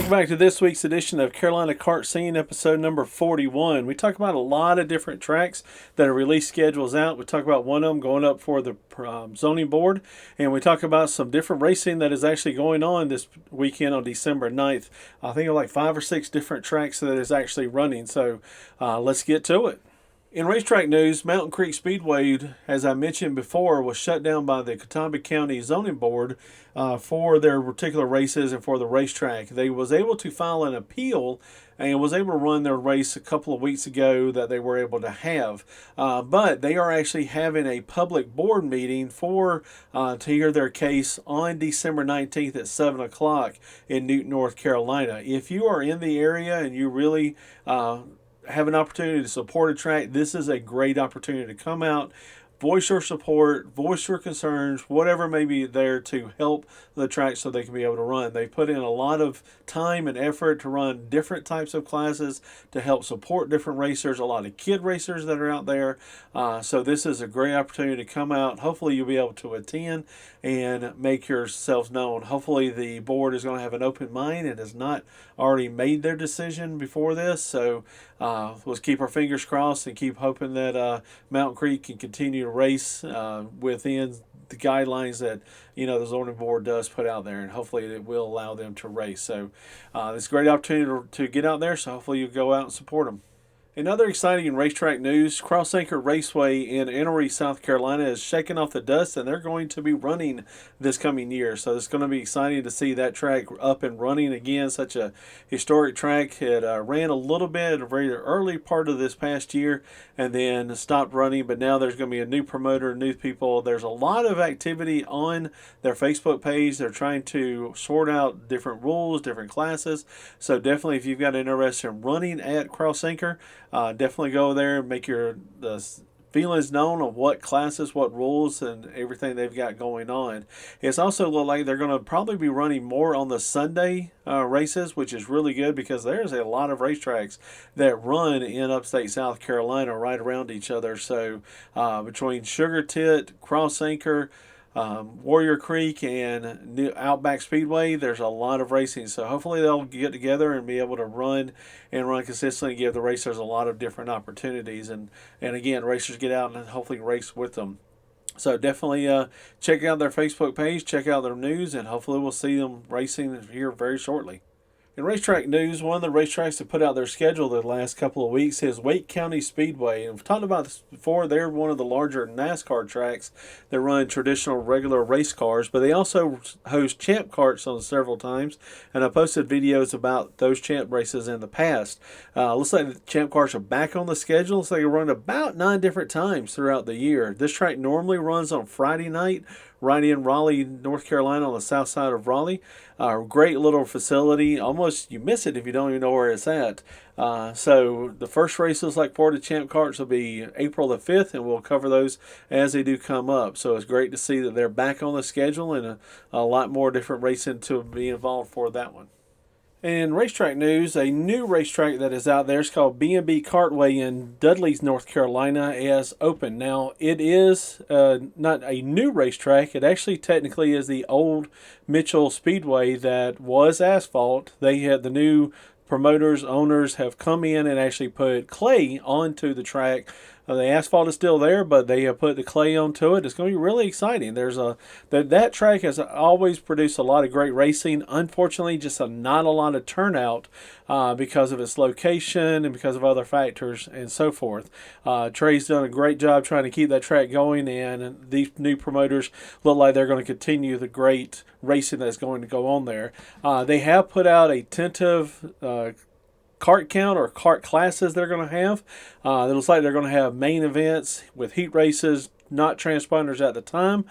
Welcome back to this week's edition of Carolina Kart Scene, episode number 41. We talk about a lot of different tracks that are release schedules out. We talk about one of them going up for the zoning board, and we talk about some different racing that is actually going on this weekend on December 9th. I think like 5 or 6 different tracks that is actually running, so let's get to it. In racetrack news, Mountain Creek Speedway, as I mentioned before, was shut down by the Catawba County Zoning Board for their particular races and for the racetrack. They was able to file an appeal and was able to run their race a couple of weeks ago that they were able to have. But they are actually having a public board meeting to hear their case on December 19th at 7 o'clock in Newton, North Carolina. If you are in the area and you really have an opportunity to support a track, this is a great opportunity to come out, voice your support, voice your concerns, whatever may be there to help the track so they can be able to run. They put in a lot of time and effort to run different types of classes to help support different racers, a lot of kid racers that are out there. So this is a great opportunity to come out. Hopefully you'll be able to attend and make yourselves known. Hopefully the board is going to have an open mind and has not already made their decision before this. So let's keep our fingers crossed and keep hoping that Mountain Creek can continue to race within the guidelines that the zoning board does put out there, and hopefully it will allow them to race. So it's a great opportunity to get out there, so hopefully you'll go out and support them. In other exciting racetrack news, Cross Anchor Raceway in Enoree, South Carolina is shaking off the dust, and they're going to be running this coming year. So it's going to be exciting to see that track up and running again. Such a historic track. It ran a little bit at a very early part of this past year and then stopped running, but now there's going to be a new promoter, new people. There's a lot of activity on their Facebook page. They're trying to sort out different rules, different classes. So definitely if you've got an interest in running at Cross Anchor, definitely go there and make the feelings known of what classes, what rules, and everything they've got going on. It's also look like they're going to probably be running more on the Sunday races, which is really good because there's a lot of racetracks that run in upstate South Carolina right around each other. So between Sugar Tit, Cross Anchor, Warrior Creek, and New Outback Speedway, there's a lot of racing. So hopefully they'll get together and be able to run consistently and give the racers a lot of different opportunities. And again, racers get out and hopefully race with them. So definitely check out their Facebook page, check out their news, and hopefully we'll see them racing here very shortly. In racetrack news, one of the racetracks that put out their schedule the last couple of weeks is Wake County Speedway. And we've talked about this before. They're one of the larger NASCAR tracks that run traditional regular race cars, but they also host champ karts on several times. And I posted videos about those champ races in the past. Looks like the champ karts are back on the schedule, so they run about 9 different times throughout the year. This track normally runs on Friday night, right in Raleigh, North Carolina, on the south side of Raleigh. Great little facility. Almost you miss it if you don't even know where it's at. So the first races like for the Champ Karts will be April the 5th, and we'll cover those as they do come up. So it's great to see that they're back on the schedule and a lot more different racing to be involved for that one. In racetrack news, a new racetrack that is out there is called B&B Kartway in Dudley's, North Carolina, is open. Now, it is not a new racetrack. It actually technically is the old Mitchell Speedway that was asphalt. They had the new promoters, owners have come in and actually put clay onto the track. The asphalt is still there, but they have put the clay onto it. It's going to be really exciting. That track has always produced a lot of great racing. Unfortunately, just not a lot of turnout because of its location and because of other factors and so forth. Trey's done a great job trying to keep that track going, and these new promoters look like they're going to continue the great racing that's going to go on there. They have put out a tentative kart count or kart classes they're going to have. It looks like they're going to have main events with heat races, not transponders at the time.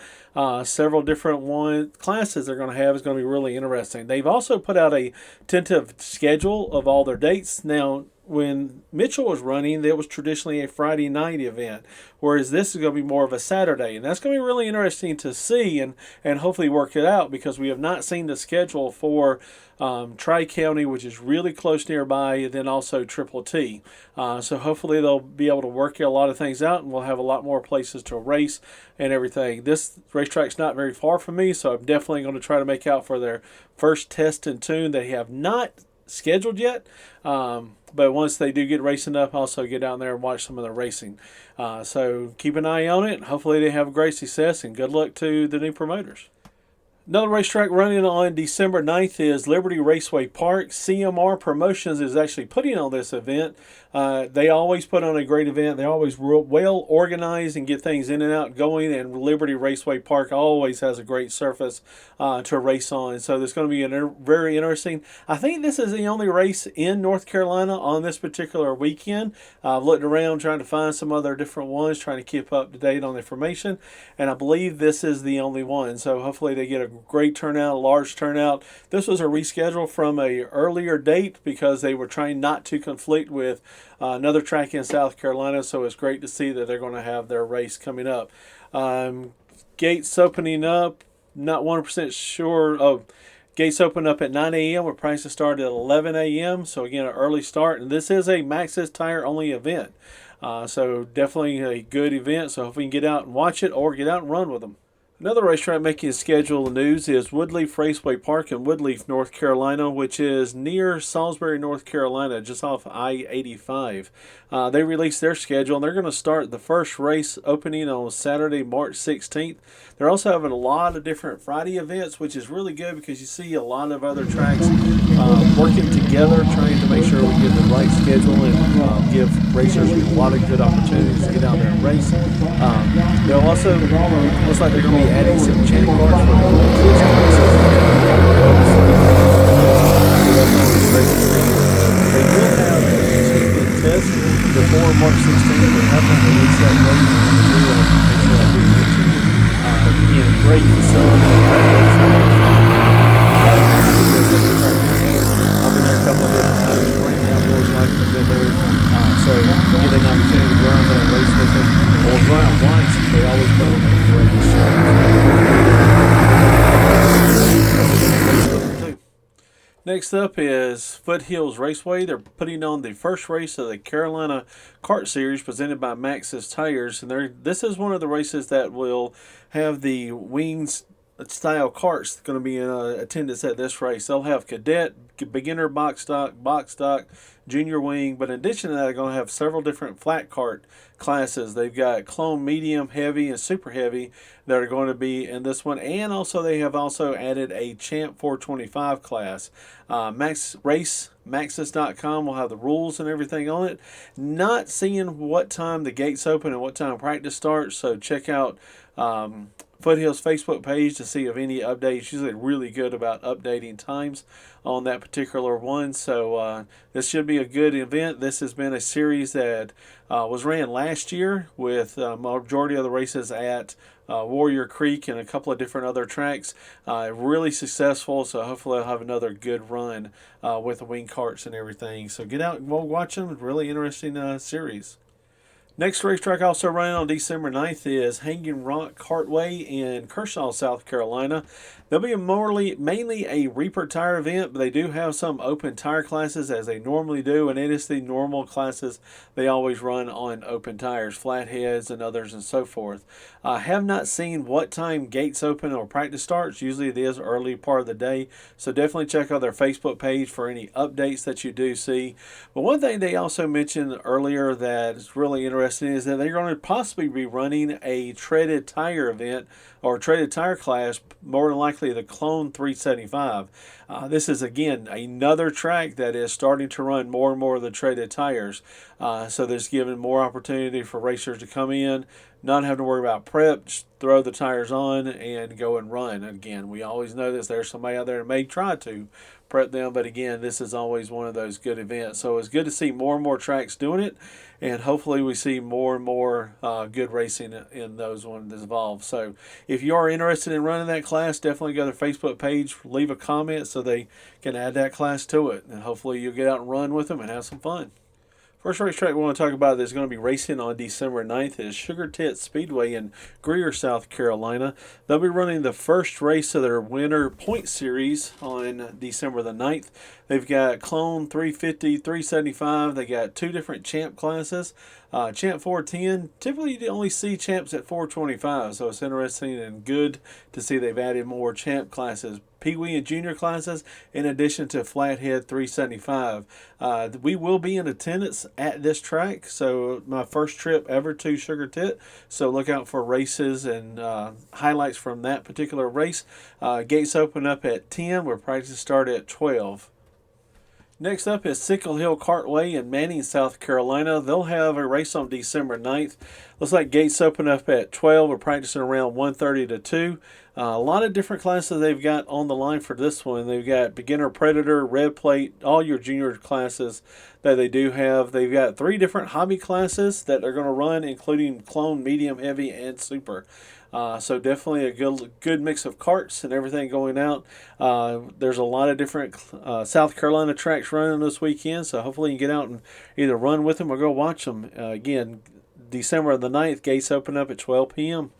Several different classes they're going to have is going to be really interesting. They've also put out a tentative schedule of all their dates. Now, when Mitchell was running, it was traditionally a Friday night event, whereas this is going to be more of a Saturday, and that's going to be really interesting to see and hopefully work it out, because we have not seen the schedule for Tri-County, which is really close nearby, and then also Triple T. So hopefully they'll be able to work a lot of things out, and we'll have a lot more places to race and everything. This racetrack's not very far from me, so I'm definitely going to try to make out for their first test and tune. They have not scheduled yet, but once they do get racing up, I'll also get down there and watch some of the racing. So keep an eye on it. Hopefully they have a great success, and good luck to the new promoters. Another racetrack running on December 9th is Liberty Raceway Park. CMR Promotions is actually putting on this event. They always put on a great event. They're always well organized and get things in and out going, and Liberty Raceway Park always has a great surface to race on. So there's going to be very interesting. I think this is the only race in North Carolina on this particular weekend. I've looked around trying to find some other different ones, trying to keep up to date on the information, and I believe this is the only one. So hopefully they get a great turnout, a large turnout. This was a reschedule from a earlier date because they were trying not to conflict with another track in South Carolina, so it's great to see that they're going to have their race coming up. Gates opening up, not 100% sure. Oh, gates open up at 9 a.m. with prices start at 11 a.m. So again, an early start, and this is a Maxxis tire only event. So definitely a good event. So if we can get out and watch it or get out and run with them. Another racetrack making schedule news is Woodleaf Raceway Park in Woodleaf, North Carolina, which is near Salisbury, North Carolina, just off I-85. They released their schedule, and they're going to start the first race opening on Saturday, March 16th. They're also having a lot of different Friday events, which is really good because you see a lot of other tracks working together, trying to make sure we get the right schedule and give racers a lot of good opportunities to get out there and race. They'll also, looks like they're going to be adding some chanting bars for the kids classes. They will have a test before March 16th. They have not released that date. Again, great facility. I've been there a couple of different times. Great outdoors life has been there. So get an opportunity to go out there and race with them or go out once. They always put on a great show. Next up is Foothills Raceway. They're putting on the first race of the Carolina Kart Series presented by Maxxis Tires, and this is one of the races that will have the wings style karts going to be in attendance at this race. They'll have cadet, beginner box stock, junior wing, but in addition to that, they're going to have several different flat kart classes. They've got clone, medium, heavy, and super heavy that are going to be in this one, and also they have also added a Champ 425 class. Maxxis.com will have the rules and everything on it. Not seeing what time the gates open and what time practice starts, so check out Foothills Facebook page to see of any updates. Usually really good about updating times on that particular one. So this should be a good event. This has been a series that was ran last year with majority of the races at Warrior Creek and a couple of different other tracks. Really successful, so hopefully I'll have another good run with the wing karts and everything. So get out and watch them. Really interesting series. Next racetrack also running on December 9th is Hanging Rock Kartway in Kershaw, South Carolina. There'll be mainly a Reaper tire event, but they do have some open tire classes as they normally do, and it is the normal classes they always run on open tires, flatheads and others and so forth. I have not seen what time gates open or practice starts. Usually it is early part of the day, so definitely check out their Facebook page for any updates that you do see. But one thing they also mentioned earlier that is really interesting is that they're going to possibly be running a treaded tire event or treaded tire class, more than likely the Clone 375. This is again another track that is starting to run more and more of the treaded tires. So there's giving more opportunity for racers to come in, not have to worry about prep, just throw the tires on and go and run. Again, we always know this. There's somebody out there that may try to prep them, but again, this is always one of those good events. So it's good to see more and more tracks doing it, and hopefully we see more and more good racing in those ones involved. So if you are interested in running that class, definitely go to their Facebook page, leave a comment so they can add that class to it, and hopefully you'll get out and run with them and have some fun. First racetrack we want to talk about that's going to be racing on December 9th is Sugar Tit Speedway in Greer, South Carolina. They'll be running the first race of their winter point series on December the 9th. They've got Clone 350, 375. They got two different champ classes. Champ 410, typically you only see champs at 425, so it's interesting and good to see they've added more champ classes. Pee-wee and junior classes, in addition to Flathead 375. We will be in attendance at this track, so my first trip ever to Sugar Tit, so look out for races and highlights from that particular race. Gates open up at 10, where practice start at 12. Next up is Sickle Hill Kartway in Manning, South Carolina. They'll have a race on December 9th. Looks like gates open up at 12. We're practicing around 1:30 to 2. A lot of different classes they've got on the line for this one. They've got Beginner Predator, Red Plate, all your junior classes that they do have. They've got 3 different hobby classes that they're going to run, including Clone, Medium, Heavy, and Super. So definitely a good mix of karts and everything going out. There's a lot of different South Carolina tracks running this weekend, so hopefully you can get out and either run with them or go watch them. Again, December the 9th, gates open up at 12 p.m.